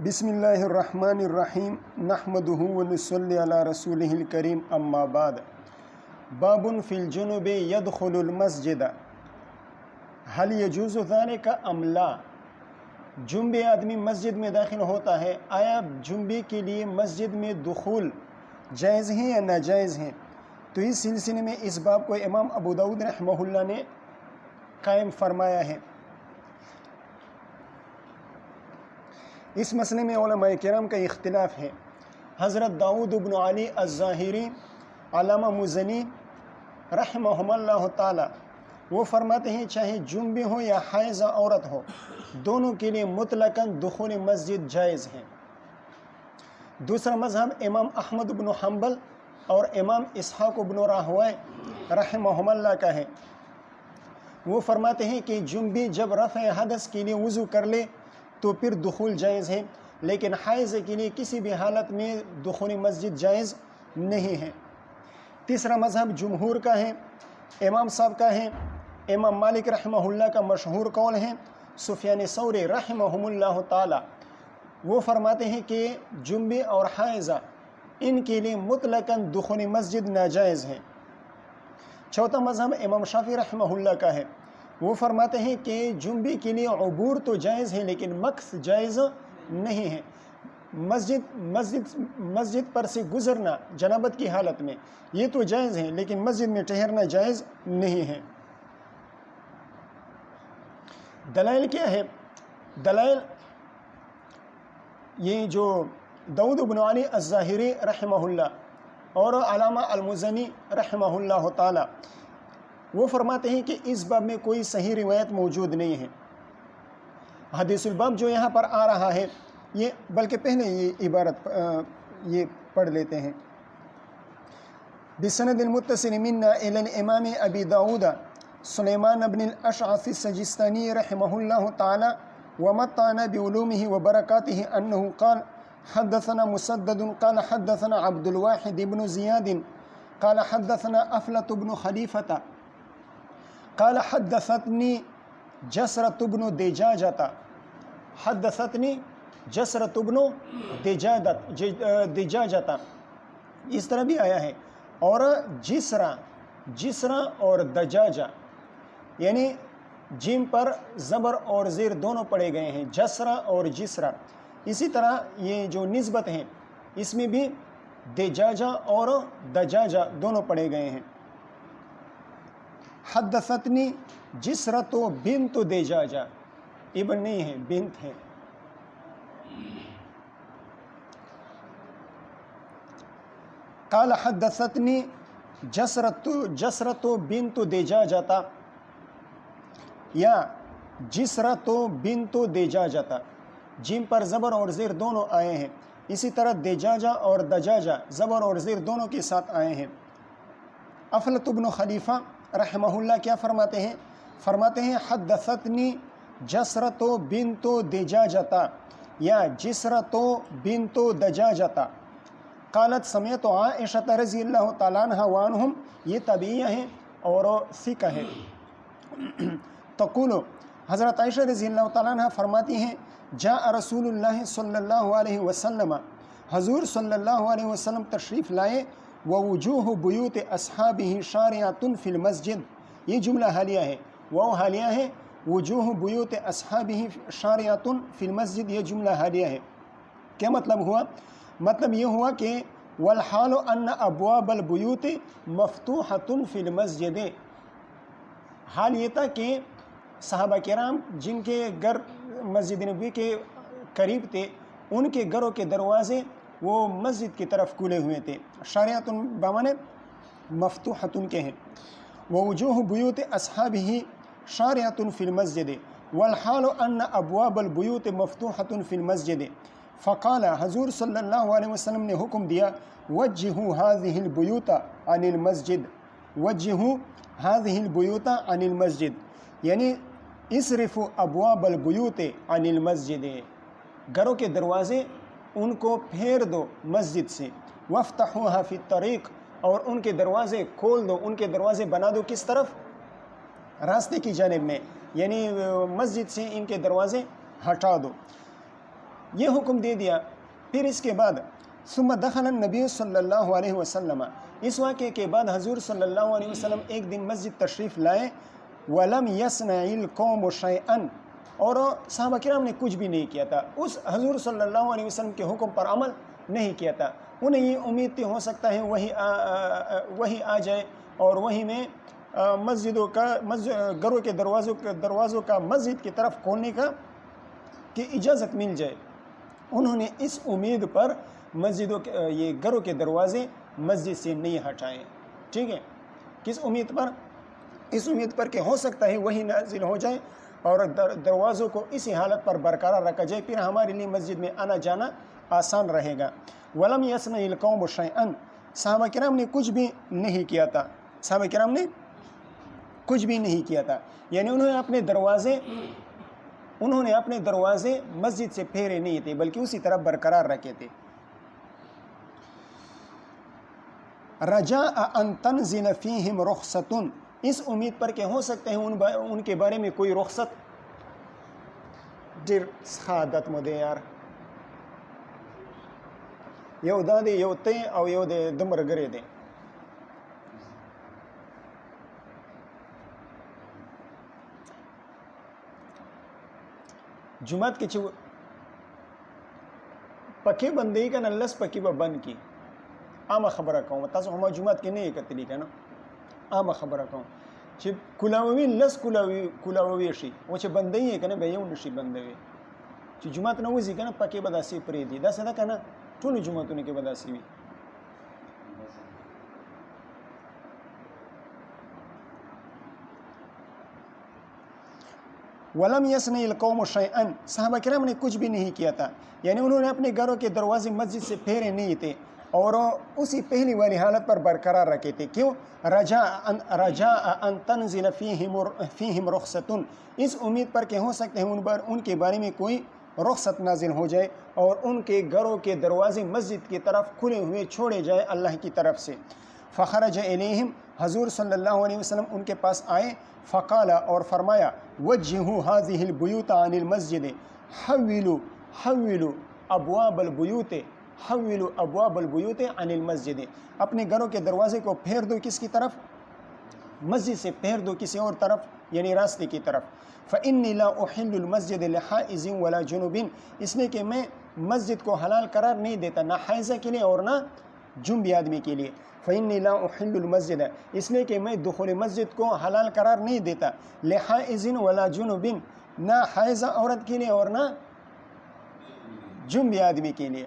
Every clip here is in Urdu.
بسم اللہ الرحمن الرحیم نحمدہ ونصلی علی رسولہ الکریم اما بعد باب فی الجنوب یدخل المسجد هل یجوز ذلک ام لا؟ جنبے آدمی مسجد میں داخل ہوتا ہے، آیا جنبے کے لیے مسجد میں دخول جائز ہیں یا ناجائز ہیں؟ تو اس سلسلے میں اس باب کو امام ابو داؤد رحمہ اللہ نے قائم فرمایا ہے۔ اس مسئلے میں علماء کرام کا اختلاف ہے۔ حضرت داؤد بن علی الظاہری، علامہ مزنی رحمہ اللہ تعالی، وہ فرماتے ہیں چاہے جنبی ہو یا حائضہ عورت ہو، دونوں کے لیے مطلقاً دخول مسجد جائز ہے۔ دوسرا مذہب امام احمد بن حنبل اور امام اسحاق بن راہوے رحمہ اللہ کا ہے۔ وہ فرماتے ہیں کہ جنبی جب رفع حدث کے لیے وضو کر لے تو پھر دخول جائز ہے، لیکن حائض کے لیے کسی بھی حالت میں دخول مسجد جائز نہیں ہے۔ تیسرا مذہب جمہور کا ہے، امام صاحب کا ہے، امام مالک رحمہ اللہ کا مشہور قول ہے، سفیان ثوری رحمہ اللہ تعالی، وہ فرماتے ہیں کہ جنبی اور حائضہ ان کے لیے مطلقاً دخول مسجد ناجائز ہے۔ چوتھا مذہب امام شافعی رحمہ اللہ کا ہے، وہ فرماتے ہیں کہ جنبی کے لیے عبور تو جائز ہے لیکن مکث جائز نہیں ہے۔ مسجد پر سے گزرنا جنابت کی حالت میں یہ تو جائز ہے، لیکن مسجد میں ٹھہرنا جائز نہیں ہے۔ دلائل کیا ہے؟ دلائل یہ جو داؤد بن علی الظاہری رحمہ اللہ اور علامہ المزنی رحمہ اللہ تعالی، وہ فرماتے ہیں کہ اس باب میں کوئی صحیح روایت موجود نہیں ہے۔ حدیث الباب جو یہاں پر آ رہا ہے، یہ بلکہ پہلے یہ عبارت یہ پڑھ لیتے ہیں۔ بسند المتصل منا الى الامام ابی داؤد سلیمان بن الاشعث السجستانی رحمہ اللہ تعالی ومتعنا بعلومه وبرکاتہ انہ قال حدثنا مسدد قال حدثنا عبد الواحد بن زیاد قال حدثنا افلت بن خلیفۃ قال حدثتنی جسرۃ بن دجاجۃ حدثتنی جسرۃ بن دجاجۃ، اس طرح بھی آیا ہے۔ اور جسرہ اور دجاجہ، یعنی جیم پر زبر اور زیر دونوں پڑے گئے ہیں، جسرہ اور جسرہ۔ اسی طرح یہ جو نسبت ہیں اس میں بھی دجاجہ اور دجاجہ دونوں پڑے گئے ہیں۔ حدثتنی جسرۃ بنت دجاجہ، ابن نہیں ہے، بنت ہے۔ قال حدثتنی جسرۃ بنت دجاجہ یا جسرۃ بنت دجاجہ، جیم پر زبر اور زیر دونوں آئے ہیں۔ اسی طرح دجاجہ اور دجاجہ زبر اور زیر دونوں کے ساتھ آئے ہیں۔ افلت بن خلیفہ رحمہ اللہ کیا فرماتے ہیں؟ فرماتے ہیں حدثتنی جسرۃ بنت دجاجہ یا جسرۃ بنت دجاجہ قالت سمعت عائشہ رضی اللہ تعالیٰ عنہ وعنہم، یہ طبیعیہ ہیں اور ثقہ ہے، تقول، حضرت عائشہ رضی اللہ تعالیٰ عنہ فرماتی ہیں جاء رسول اللہ صلی اللہ علیہ وسلم، حضور صلی اللہ علیہ وسلم تشریف لائے، ووجوہ بیوت اصحابہ شارعۃ فی المسجد، یہ جملہ حالیہ ہے، وہ حالیہ ہے، وجوہ بیوت اصحابہ شارعۃ فی المسجد، یہ جملہ حالیہ ہے۔ کیا مطلب ہوا؟ مطلب یہ ہوا کہ والحال ان ابواب البیوت مفتوحۃ فی المسجد، حال یہ تھا کہ صحابہ کرام جن کے گھر مسجد نبوی کے قریب تھے، ان کے گھروں کے دروازے وہ مسجد کی طرف کھلے ہوئے تھے۔ شارعۃ بمعنی مفتوحۃ کے ہیں۔ ووجوہ بیوت اصحابہ شارعۃ فی المسجد والحال ان ابواب البیوت مفتوحۃ فی المسجد، فقال، حضور صلی اللہ علیہ وسلم نے حکم دیا وجہوا ہذہ البیوت عن المسجد، وجہوا ہذہ البیوت عن المسجد، یعنی اصرفوا ابواب البیوت عن المسجد، گھروں کے دروازے ان کو پھیر دو مسجد سے، وافتحوها فی الطریق، اور ان کے دروازے کھول دو، ان کے دروازے بنا دو کس طرف؟ راستے کی جانب میں، یعنی مسجد سے ان کے دروازے ہٹا دو۔ یہ حکم دے دیا۔ پھر اس کے بعد ثم دخل النبی صلی اللہ علیہ وسلم، اس واقعے کے بعد حضور صلی اللہ علیہ وسلم ایک دن مسجد تشریف لائے، وَلَمْ يَصْنَعِ الْقَوْمُ شَيْئًا، اور صحابہ کرام نے کچھ بھی نہیں کیا تھا، اس حضور صلی اللہ علیہ وسلم کے حکم پر عمل نہیں کیا تھا۔ انہیں یہ امید تھی ہو سکتا ہے وہی آ جائے اور وہی میں مسجدوں کا گھروں کے دروازوں کا مسجد کی طرف کھولنے کی اجازت مل جائے۔ انہوں نے اس امید پر یہ گھروں کے دروازے مسجد سے نہیں ہٹائے۔ ٹھیک ہے، کس امید پر؟ اس امید پر کہ ہو سکتا ہے وہی نازل ہو جائے اور دروازوں کو اسی حالت پر برقرار رکھا جائے، پھر ہمارے لیے مسجد میں آنا جانا آسان رہے گا۔ وَلَمْ يَصْنَعِ الْقَوْمُ شَيْئًا، صحابہ کرام نے کچھ بھی نہیں کیا تھا، صحابہ کرام نے کچھ بھی نہیں کیا تھا، یعنی انہوں نے اپنے دروازے مسجد سے پھیرے نہیں تھے بلکہ اسی طرح برقرار رکھے تھے۔ رجاء ان تنزل فیہم رخصۃ، اس امید پر کہ ہو سکتے ہیں ان کے بارے میں کوئی رخصت ڈیر سعادت مدے یار یو دا دے یو تے او یو دے دمر گرے دے جماعت کے چھو پکے بندے کا نلس پکی با بند کی عام خبرہ کہوں تاسو ہما جماعت کے نہیں کتلی کا نا عام خبرہ کہوں چھے کلاوی لس کلاوی شی وہ چھے بندی ہے کنا بیون شی بندوی چھے جماعت نوزی کنا پکی بدا سی پریدی دا سدا کنا ٹھونی جماعتوں کے بدا سی بھی وَلَمْ يَصْنَعِ الْقَوْمُ شَيْئًا، صحابہ کرام نے کچھ بھی نہیں کیا تھا، یعنی انہوں نے اپنے گھروں کے دروازے مسجد سے پھیرے نہیں تھے اور اسی پہلی والی حالت پر برقرار رکھے تھے۔ کیوں؟ رجاء ان تنزل فیہم رخصۃ، اس امید پر کہ ہو سکتے ہیں ان کے بارے میں کوئی رخصت نازل ہو جائے اور ان کے گھروں کے دروازے مسجد کی طرف کھلے ہوئے چھوڑے جائے اللہ کی طرف سے۔ فخرج الیہم، حضور صلی اللہ علیہ وسلم ان کے پاس آئے، فقال، اور فرمایا، وجہوا هذه البیوت عن المسجد، حولوا ابواب البیوت، حولوا ابواب البیوت عن المسجد، اپنے گھروں کے دروازے کو پھیر دو کس کی طرف؟ مسجد سے پھیر دو کسی اور طرف، یعنی راستے کی طرف۔ فإنی لا احل المسجد لحائز ولا جنوب، اس لیے کہ میں مسجد کو حلال قرار نہیں دیتا نہ حائزہ کے لیے اور نہ جنبی آدمی کے لیے۔ فإنی لا احل المسجد، اس لیے کہ میں دخول مسجد کو حلال قرار نہیں دیتا، لحائز ولا جنوب، نہ حائزہ عورت کے لیے اور نہ جنبی آدمی کے لیے۔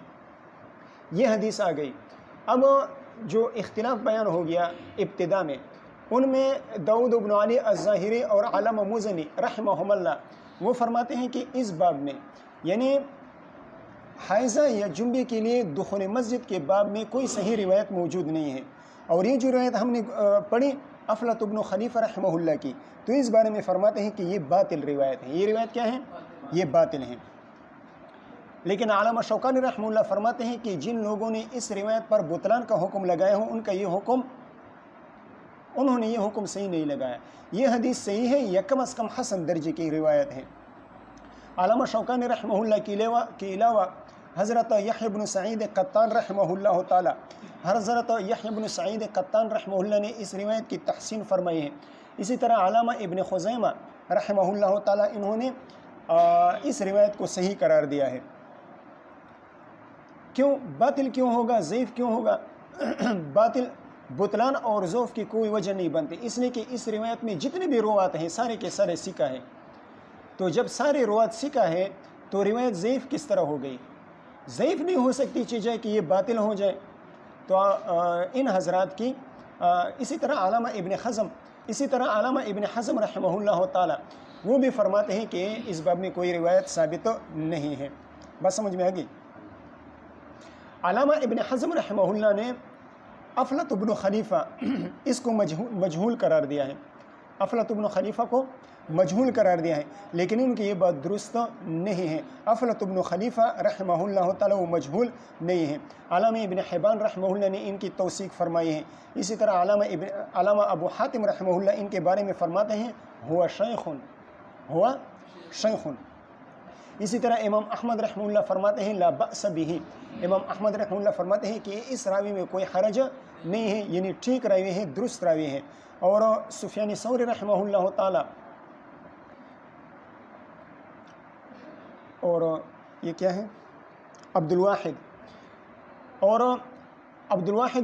یہ حدیث آ گئی۔ اب جو اختلاف بیان ہو گیا ابتدا میں، ان میں داؤد بن علی الظاہری اور علامہ مزنی رحمہم اللہ وہ فرماتے ہیں کہ اس باب میں یعنی حائزہ یا جنبی کے لیے دخول مسجد کے باب میں کوئی صحیح روایت موجود نہیں ہے، اور یہ جو روایت ہم نے پڑھی افلاط بن خلیفہ رحمہ اللہ کی، تو اس بارے میں فرماتے ہیں کہ یہ باطل روایت ہے۔ یہ روایت کیا ہے؟ یہ باطل ہے۔ لیکن علامہ شوکانی رحمہ اللہ فرماتے ہیں کہ جن لوگوں نے اس روایت پر بطلان کا حکم لگایا ہو انہوں نے یہ حکم صحیح نہیں لگایا۔ یہ حدیث صحیح ہے یا کم از کم حسن درجے کی روایت ہے۔ علامہ شوکانی رحمہ اللہ کے علاوہ حضرت یحییٰ بن سعید قطان رحمہ اللہ تعالی، حضرت یحییٰ بن سعید قطان رحمہ اللہ نے اس روایت کی تحسین فرمائی ہے۔ اسی طرح علامہ ابن خزیمہ رحمہ اللہ تعالی انہوں نے اس روایت کو صحیح قرار دیا ہے۔ کیوں باطل کیوں ہوگا، ضعیف کیوں ہوگا؟ باطل بطلان اور ضعف کی کوئی وجہ نہیں بنتی، اس لیے کہ اس روایت میں جتنے بھی روات ہیں سارے کے سارے ثقہ ہیں، تو جب سارے روات ثقہ ہے تو روایت ضعیف کس طرح ہو گئی؟ ضعیف نہیں ہو سکتی چیزیں کہ یہ باطل ہو جائے۔ تو ان حضرات کی اسی طرح علامہ ابن حزم رحمہ اللہ تعالی وہ بھی فرماتے ہیں کہ اس باب میں کوئی روایت ثابت نہیں ہے۔ بات سمجھ میں آ گئی؟ علامہ ابن حزم رحمہ اللہ نے افلاط بن خلیفہ اس کو مجہول قرار دیا ہے، افلاط بن خلیفہ کو مجہول قرار دیا ہے، لیکن ان کی یہ بات درست نہیں ہے۔ افلاط بن خلیفہ رحمہ اللہ تعالی وہ مجہول نہیں ہے۔ علامہ ابن حبان رحمہ اللہ نے ان کی توثیق فرمائی ہے۔ اسی طرح علامہ ابو حاتم رحمہ اللہ ان کے بارے میں فرماتے ہیں ہوا شیخ، اسی طرح امام احمد رحمہ اللہ فرماتے ہیں لا بأس بہ، امام احمد رحمہ اللہ فرماتے ہیں کہ اس راوی میں کوئی حرج نہیں ہے، یعنی ٹھیک راوی ہیں، درست راوی ہیں۔ اور سفیان ثوری رحمہ اللہ تعالی، اور یہ کیا ہے، عبد الواحد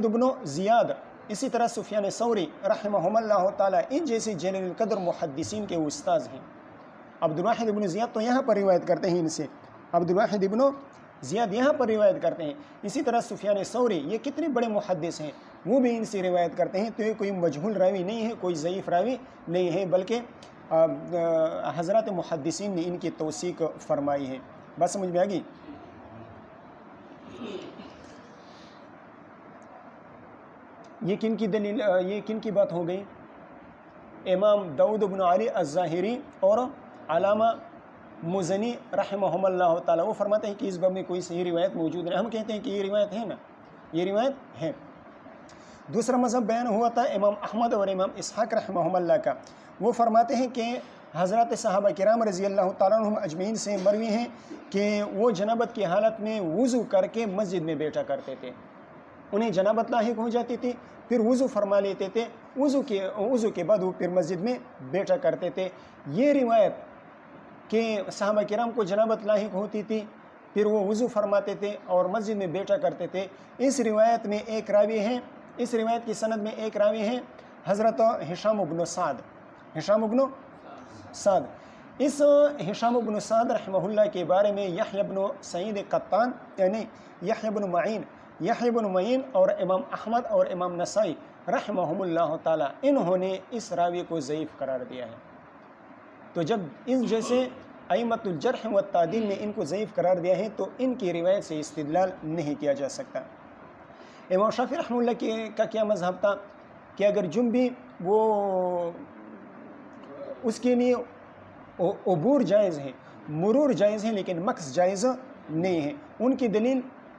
ابن زیاد، اسی طرح سفیان ثوری رحمہم اللہ تعالی، ان جیسے جلیل القدر محدثین کے استاذ ہیں۔ عبد الواحد ابن زیاد تو یہاں پر روایت کرتے ہیں ان سے، عبد الواحد ابن زیاد یہاں پر روایت کرتے ہیں۔ اسی طرح سفیان ثوری، یہ کتنے بڑے محدث ہیں، وہ بھی ان سے روایت کرتے ہیں۔ تو یہ کوئی مجہول راوی نہیں ہے، کوئی ضعیف راوی نہیں ہے، بلکہ حضرات محدثین نے ان کی توثیق فرمائی ہے۔ بات سمجھ میں آ گئی؟ یہ کن کی دلیل، یہ کن کی بات ہو گئی؟ امام داؤد بن علی الظاہری اور علامہ مزنی رحمہم اللہ تعالی، وہ فرماتے ہیں کہ اس باب میں کوئی صحیح روایت موجود نہیں۔ ہم کہتے ہیں کہ یہ روایت ہے نا، یہ روایت ہے۔ دوسرا مذہب بیان ہوا تھا امام احمد اور امام اسحاق رحمہم اللہ کا، وہ فرماتے ہیں کہ حضرات صحابہ کرام رضی اللہ تعالیٰ عنہم اجمعین سے مروی ہیں کہ وہ جنابت کی حالت میں وضو کر کے مسجد میں بیٹھا کرتے تھے۔ انہیں جنابت لاحق ہو جاتی تھی، پھر وضو فرما لیتے تھے، وضو کے بعد وہ پھر مسجد میں بیٹھا کرتے تھے۔ یہ روایت کہ صحابہ کرام کو جنابت لاحق ہوتی تھی، پھر وہ وضو فرماتے تھے اور مسجد میں بیٹھا کرتے تھے، اس روایت میں ایک راوی ہے، اس روایت کی سند میں ایک راوی ہے حضرت ہشام بن سعد۔ اس ہشام بن سعد رحمہ اللہ کے بارے میں یحییٰ بن سعید قطان، یعنی یحییٰ بن معین اور امام احمد اور امام نسائی رحمہم اللہ تعالی، انہوں نے اس راوی کو ضعیف قرار دیا ہے۔ تو جب اس جیسے ائمۃ الجرح والتعدیل نے ان کو ضعیف قرار دیا ہے تو ان کی روایت سے استدلال نہیں کیا جا سکتا۔ امام شافعی رحمہ اللہ کا کیا مذہب تھا کہ اگر جنبی وہ اس کے لیے عبور جائز ہے، مرور جائز ہے، لیکن مکث جائز نہیں ہے۔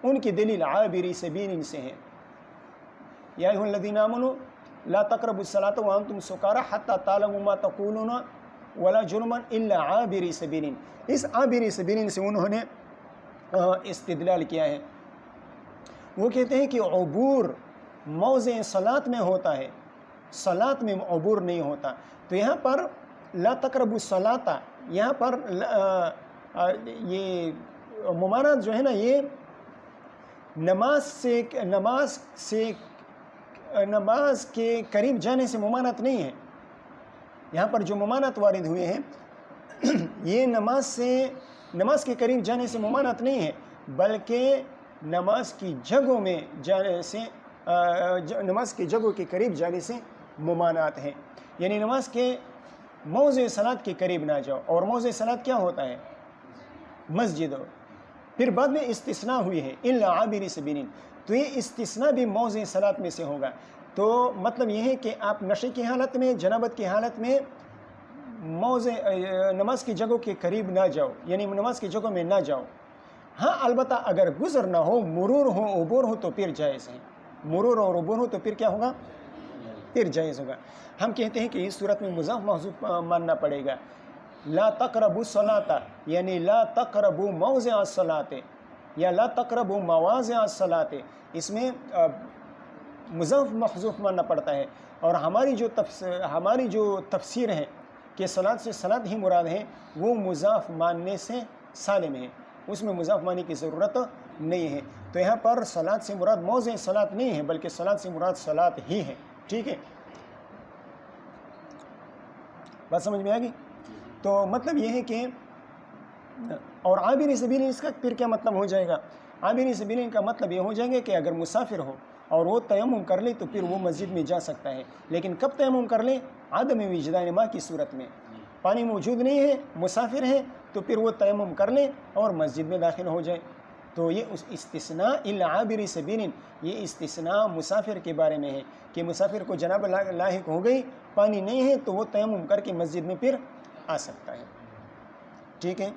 ان کی دلیل عابری سبیل سے ہے۔ یا ایھا الذین آمنوا لا تقربوا الصلاۃ وانتم سکارى حتى تعلموا ما تقولون ولا جرما الا عابری سبیل، اس عابری سبیل سے انہوں نے استدلال کیا ہے۔ وہ کہتے ہیں کہ عبور موضع صلاۃ میں ہوتا ہے، صلاۃ میں عبور نہیں ہوتا۔ تو یہاں پر لا تقربوا الصلاۃ، یہاں پر یہ ممانعت جو ہے نا، یہ نماز کے قریب جانے سے ممانعت نہیں ہے۔ یہاں پر جو ممانعت وارد ہوئے ہیں یہ نماز کے قریب جانے سے ممانعت نہیں ہے، بلکہ نماز کی جگہوں میں جانے سے، نماز کی جگہوں کے قریب جانے سے ممانعت ہے۔ یعنی نماز کے موضع صلاۃ کے قریب نہ جاؤ، اور موضع صلاۃ کیا ہوتا ہے؟ مسجد۔ پھر بعد میں استثناء ہوئی ہے الا عابری سبیل، تو یہ استثناء بھی موضع صلاۃ میں سے ہوگا۔ تو مطلب یہ ہے کہ آپ نشے کی حالت میں، جنابت کی حالت میں نماز کی جگہوں کے قریب نہ جاؤ، یعنی نماز کی جگہوں میں نہ جاؤ۔ ہاں البتہ اگر گزر نہ ہو، مرور ہو، عبور ہو، تو پھر جائز ہے۔ مرور اور عبور ہو تو پھر کیا ہوگا؟ پھر جائز ہوگا۔ ہم کہتے ہیں کہ اس صورت میں مضاف محذوف ماننا پڑے گا۔ لا تقربوا الصلاۃ، یعنی لا تقربوا موضع الصلاۃ یا لا تقربوا مواضع الصلاۃ، اس میں مضاف محذوف ماننا پڑتا ہے۔ اور ہماری جو تفسیر ہے کہ صلاۃ سے صلاۃ ہی مراد ہے، وہ مضاف ماننے سے سالم ہے، اس میں مضاف ماننے کی ضرورت نہیں ہے۔ تو یہاں پر صلاۃ سے مراد موضع صلاۃ نہیں ہے، بلکہ صلاۃ سے مراد صلاۃ ہی ہے۔ ٹھیک ہے، بات سمجھ میں آ گئی؟ تو مطلب یہ ہے کہ، اور عابری سبیل اس کا پھر کیا مطلب ہو جائے گا؟ عابری سبیل کا مطلب یہ ہو جائے گا کہ اگر مسافر ہو اور وہ تیمم کر لے تو پھر وہ مسجد میں جا سکتا ہے، لیکن کب تیمم کر لے؟ عدم وجدان ماء کی صورت میں، پانی موجود نہیں ہے، مسافر ہے، تو پھر وہ تیمم کر لے اور مسجد میں داخل ہو جائے۔ تو یہ اس استثناء الا عابری سبیل، یہ استثناء مسافر کے بارے میں ہے کہ مسافر کو جنابت لاحق ہو گئی، پانی نہیں ہے، تو وہ تیمم کر کے مسجد میں پھر آ سکتا ہے۔ ٹھیک ہے،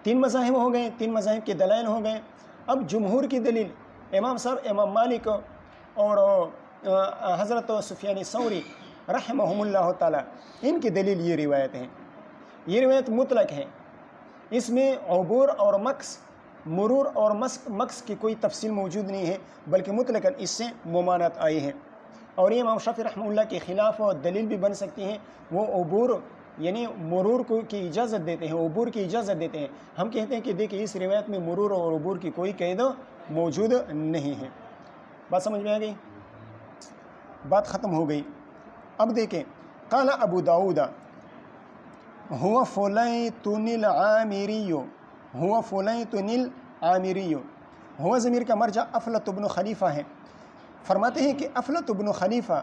3 مذاہب ہو گئے، 3 مذاہب کے دلائل ہو گئے۔ اب جمہور کی دلیل، امام مالک اور حضرت سفیان ثوری رحمہم اللہ تعالی، ان کی دلیل یہ روایت ہے۔ یہ روایت مطلق ہے، اس میں عبور اور مکس، مرور اور مکس کی کوئی تفصیل موجود نہیں ہے، بلکہ مطلقاً اس سے ممانعت آئی ہے۔ اور یہ امام شافعی رحمہ اللہ کے خلاف دلیل بھی بن سکتی ہیں۔ وہ عبور یعنی مرور کو کی اجازت دیتے ہیں، عبور کی اجازت دیتے ہیں۔ ہم کہتے ہیں کہ دیکھیں اس روایت میں مرور اور عبور کی کوئی قید موجود نہیں ہے۔ بات سمجھ میں آ گئی؟ بات ختم ہو گئی۔ اب دیکھیں، قال ابو داؤد هو فلیتن العامری، هو فلیتن العامری، هو ضمیر کا مرجع افلت بن خلیفہ ہے۔ فرماتے ہیں کہ افلت بن خلیفہ،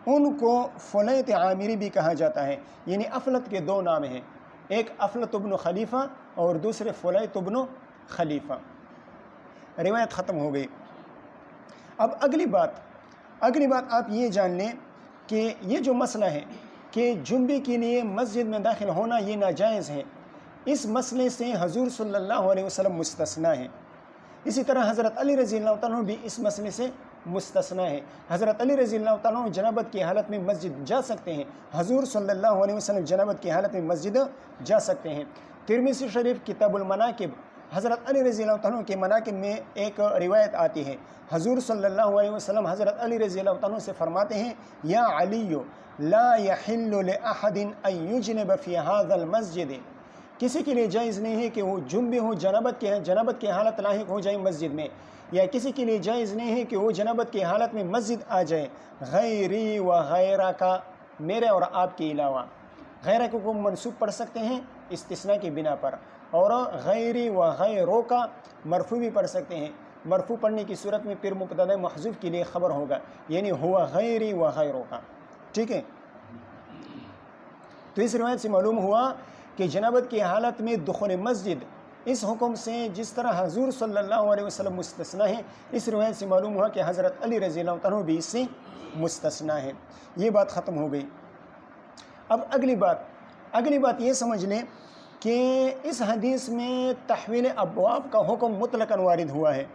ان کو فلیت عامری بھی کہا جاتا ہے، یعنی افلت کے دو نام ہیں، ایک افلت بن خلیفہ اور دوسرے فلیت بن خلیفہ۔ روایت ختم ہو گئی۔ اب اگلی بات آپ یہ جان لیں کہ یہ جو مسئلہ ہے کہ جنبی کے لیے مسجد میں داخل ہونا یہ ناجائز ہے، اس مسئلے سے حضور صلی اللہ علیہ وسلم مستثنیٰ ہے۔ اسی طرح حضرت علی رضی اللہ عنہ بھی اس مسئلے سے مستثنیٰ ہے۔ حضرت علی رضی اللہ عنہ جنابت کی حالت میں مسجد جا سکتے ہیں، حضور صلی اللہ علیہ وسلم جنابت کی حالت میں مسجد جا سکتے ہیں۔ ترمذی شریف کتاب المناقب، حضرت علی رضی اللہ عنہ کے مناقب میں ایک روایت آتی ہے، حضور صلی اللہ علیہ وسلم حضرت علی رضی اللہ عنہ سے فرماتے ہیں، یا علی لا یحل لأحد ان یجنب فی هذا المسجد، کسی کے لیے جائز نہیں ہے کہ وہ جنبی ہو، جنابت کی حالت لاحق ہو جائے مسجد میں، یا کسی کے لیے جائز نہیں ہے کہ وہ جنابت کی حالت میں مسجد آ جائے، غیری و غیرہ کا، میرے اور آپ کے علاوہ۔ غیرہ کو منصوب پڑھ سکتے ہیں استثناء کی بنا پر، اور غیری و غیروں کا مرفوع بھی پڑھ سکتے ہیں۔ مرفوع پڑھنے کی صورت میں پھر مبتدا محذوف کے لیے خبر ہوگا، یعنی ہوا غیری و غیروں کا، ٹھیک ہے۔ تو اس روایت سے معلوم ہوا کہ جنابت کی حالت میں دخول مسجد اس حکم سے جس طرح حضور صلی اللہ علیہ وسلم مستثنیٰ ہے، اس روایت سے معلوم ہوا کہ حضرت علی رضی اللہ عنہ بھی اس سے مستثنیٰ ہے۔ یہ بات ختم ہو گئی۔ اب اگلی بات یہ سمجھ لیں کہ اس حدیث میں تحویل ابواب کا حکم مطلقاً وارد ہوا ہے،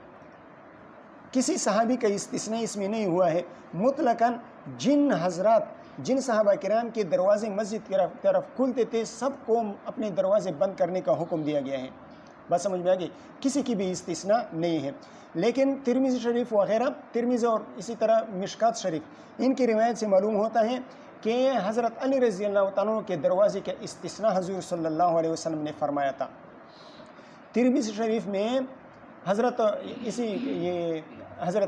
کسی صحابی کا استثناء اس میں نہیں ہوا ہے، مطلقاً جن صحابہ کرام کے دروازے مسجد کی طرف کھلتے تھے سب کو اپنے دروازے بند کرنے کا حکم دیا گیا ہے۔ بات سمجھ میں آ گئی؟ کسی کی بھی استثناء نہیں ہے۔ لیکن ترمذی شریف وغیرہ، ترمذی اور اسی طرح مشکات شریف، ان کی روایت سے معلوم ہوتا ہے کہ حضرت علی رضی اللہ عنہ کے دروازے کا استثناء حضور صلی اللہ علیہ وسلم نے فرمایا تھا۔ ترمذی شریف میں حضرت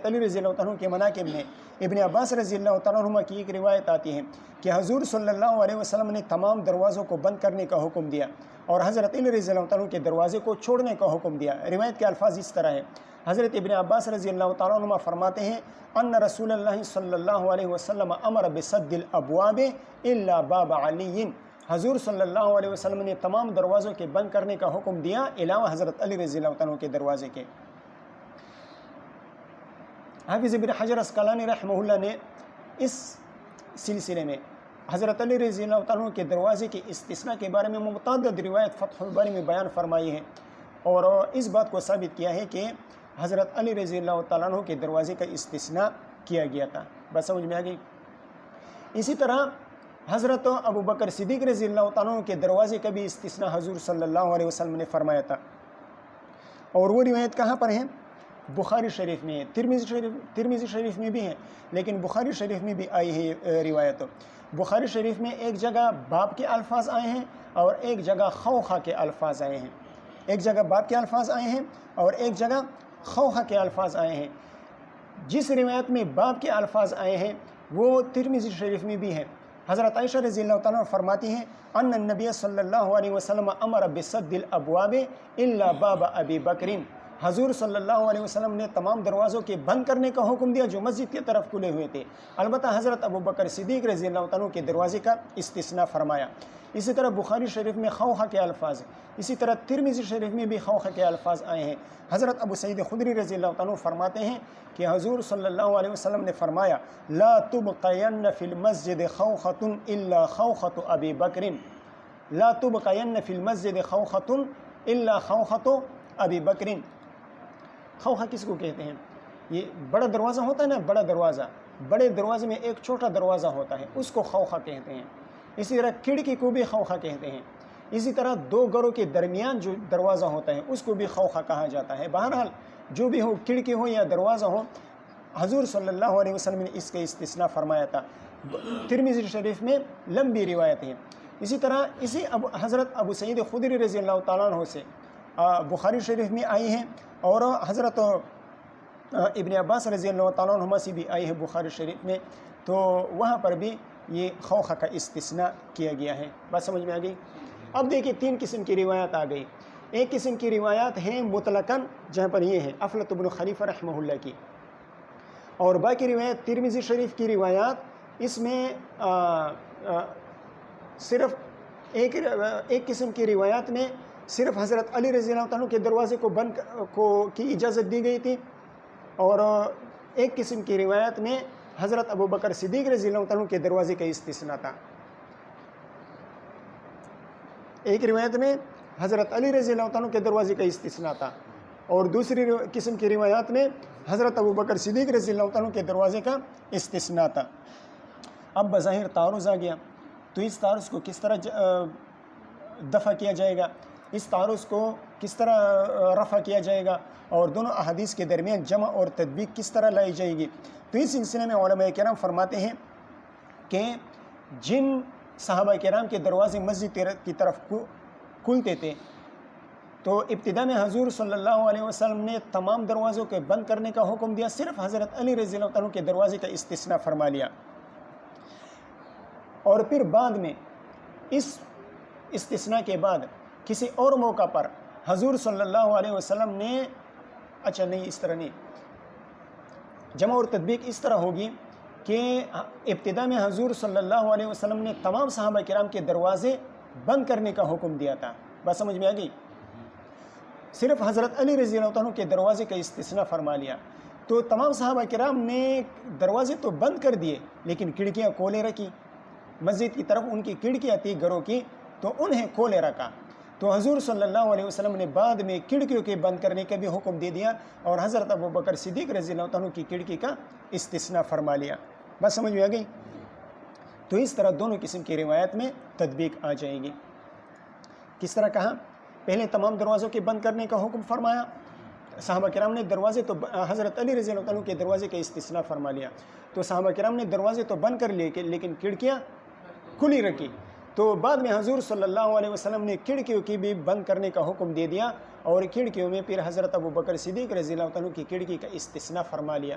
علی رضی اللہ عنہ کے مناقب میں ابن عباس رضی اللہ عنہ کی ایک روایت آتی ہے کہ حضور صلی اللہ علیہ وسلم نے تمام دروازوں کو بند کرنے کا حکم دیا اور حضرت علی رضی اللہ عنہ کے دروازے کو چھوڑنے کا حکم دیا۔ روایت کے الفاظ اس طرح ہے، حضرت ابن عباس رضی اللہ عنہ فرماتے ہیں، ان رسول اللہ صلی اللہ علیہ وسلم امر بسد الابواب الا باب علی، حضور صلی اللہ علیہ وسلم نے تمام دروازوں کے بند کرنے کا حکم دیا علاوہ حضرت علی رضی اللہ عنہ کے دروازے کے۔ حافظ ابن حجر اسقلانی رحمہ اللہ نے اس سلسلے میں حضرت علی رضی اللہ عنہ کے دروازے کے استثناء کے بارے میں متعدد روایت فتح الباری میں بیان فرمائی ہے، اور اس بات کو ثابت کیا ہے کہ حضرت علی رضی اللہ عنہ کے دروازے کا استثناء کیا گیا تھا۔ بات سمجھ میں آ گئی؟ اسی طرح حضرت ابو بکر صدیق رضی اللہ عنہ کے دروازے کا بھی استثناء حضور صلی اللہ علیہ وسلم نے فرمایا تھا، اور وہ روایت کہاں پر ہے؟ بخاری شریف میں ہے، ترمذی شریف میں بھی ہے، لیکن بخاری شریف میں بھی آئی ہے روایت۔ بخاری شریف میں ایک جگہ باب کے الفاظ آئے ہیں اور ایک جگہ خوخہ کے الفاظ آئے ہیں، ایک جگہ باب کے الفاظ آئے ہیں اور ایک جگہ خوخہ کے الفاظ آئے ہیں۔ جس روایت میں باب کے الفاظ آئے ہیں وہ ترمذی شریف میں بھی ہے۔ حضرت عائشہ رضی اللہ عنہا فرماتی ہیں، ان النبی صلی اللہ علیہ وسلم امر بسد الابواب الا باب ابی بکر، حضور صلی اللہ علیہ وسلم نے تمام دروازوں کے بند کرنے کا حکم دیا جو مسجد کی طرف کھلے ہوئے تھے، البتہ حضرت ابو بکر صدیق رضی اللہ عنہ کے دروازے کا استثناء فرمایا۔ اسی طرح بخاری شریف میں خوخہ کے الفاظ، اسی طرح ترمذی شریف میں بھی خوخہ کے الفاظ آئے ہیں۔ حضرت ابو سعید خدری رضی اللہ عنہ فرماتے ہیں کہ حضور صلی اللہ علیہ وسلم نے فرمایا، لا تبقین فی المسجد خوخۃ الا خوخۃ ابی بکر، لا تبقین فی المسجد خوخۃ الا خوخۃ ابی بکر۔ خوخہ کس کو کہتے ہیں؟ یہ بڑا دروازہ ہوتا ہے نا، بڑا دروازہ، بڑے دروازے میں ایک چھوٹا دروازہ ہوتا ہے، اس کو خوخہ کہتے ہیں۔ اسی طرح کھڑکی کو بھی خوخہ کہتے ہیں۔ اسی طرح دو گھروں کے درمیان جو دروازہ ہوتا ہے اس کو بھی خوخہ کہا جاتا ہے۔ بہرحال جو بھی ہو، کھڑکی ہو یا دروازہ ہو، حضور صلی اللہ علیہ وسلم نے اس کا استثناء فرمایا تھا۔ ترمذی شریف میں لمبی روایت ہے۔ اسی طرح اسی حضرت ابو سعید خدری رضی اللہ تعالیٰ عنہ سے بخاری شریف میں آئی ہیں، اور حضرت ابن عباس رضی اللہ تعالیٰ عنہما سے بھی آئی ہے بخاری شریف میں، تو وہاں پر بھی یہ خوخہ کا استثناء کیا گیا ہے۔ بات سمجھ میں آ گئی؟ اب دیکھیں تین قسم کی روایات آ گئی۔ ایک قسم کی روایات ہیں مطلقاً، جہاں پر یہ ہے افلت بن خلیفہ رحمہ اللہ کی، اور باقی روایت ترمذی شریف کی روایات، اس میں صرف ایک قسم کی روایات میں صرف حضرت علی رضی اللہ عنہ کے دروازے کو بند کی اجازت دی گئی تھی، اور ایک قسم کی روایت میں حضرت ابو بکر صدیق رضی اللہ عنہ کے دروازے کا استثناء تھا۔ ایک روایت میں حضرت علی رضی اللہ عنہ کے دروازے کا استثناء تھا، اور دوسری قسم کی روایات میں حضرت ابو بکر صدیق رضی اللہ عنہ کے دروازے کا استثناء تھا۔ اب بظاہر تعارض آ گیا، تو اس تعارض کو کس طرح دفع کیا جائے گا، اس تعارض کو کس طرح رفع کیا جائے گا، اور دونوں احادیث کے درمیان جمع اور تطبیق کس طرح لائی جائے گی؟ تو اس سلسلے میں علماء کرام فرماتے ہیں کہ جن صحابہ کرام کے دروازے مسجد کی طرف کھلتے تھے، تو ابتدا میں حضور صلی اللہ علیہ وسلم نے تمام دروازوں کے بند کرنے کا حکم دیا، صرف حضرت علی رضی اللہ عنہ کے دروازے کا استثناء فرما لیا، اور پھر بعد میں اس استثناء کے بعد کسی اور موقع پر حضور صلی اللہ علیہ وسلم نے نہیں، اس طرح نہیں، جمع اور تطبیق اس طرح ہوگی کہ ابتدا میں حضور صلی اللہ علیہ وسلم نے تمام صحابہ کرام کے دروازے بند کرنے کا حکم دیا تھا۔ بات سمجھ میں آ گئی؟ صرف حضرت علی رضی اللہ عنہ کے دروازے کا استثناء فرما لیا، تو تمام صحابہ کرام نے دروازے تو بند کر دیے لیکن کھڑکیاں کھولے رکھی، مسجد کی طرف ان کی کھڑکیاں تھی گھروں کی، تو انہیں کھولے رکھا۔ تو حضور صلی اللہ علیہ وسلم نے بعد میں کھڑکیوں کے بند کرنے کا بھی حکم دے دیا، اور حضرت ابو بکر صدیق رضی اللہ عنہ کی کھڑکی کا استثناء فرما لیا۔ بس سمجھ میں آ گئی؟ تو اس طرح دونوں قسم کی روایت میں تطبیق آ جائے گی۔ کس طرح کہا؟ پہلے تمام دروازوں کے بند کرنے کا حکم فرمایا، صحابہ کرام نے دروازے تو حضرت علی رضی اللہ عنہ کے دروازے کا استثناء فرما لیا، تو صحابہ کرام نے دروازے تو بند کر لیے لیکن کھڑکیاں کھلی رکھی، تو بعد میں حضور صلی اللہ علیہ وسلم نے کھڑکیوں کی بھی بند کرنے کا حکم دے دیا، اور کھڑکیوں میں پھر حضرت ابو بکر صدیق رضی اللہ عنہ کی کھڑکی کا استثناء فرما لیا۔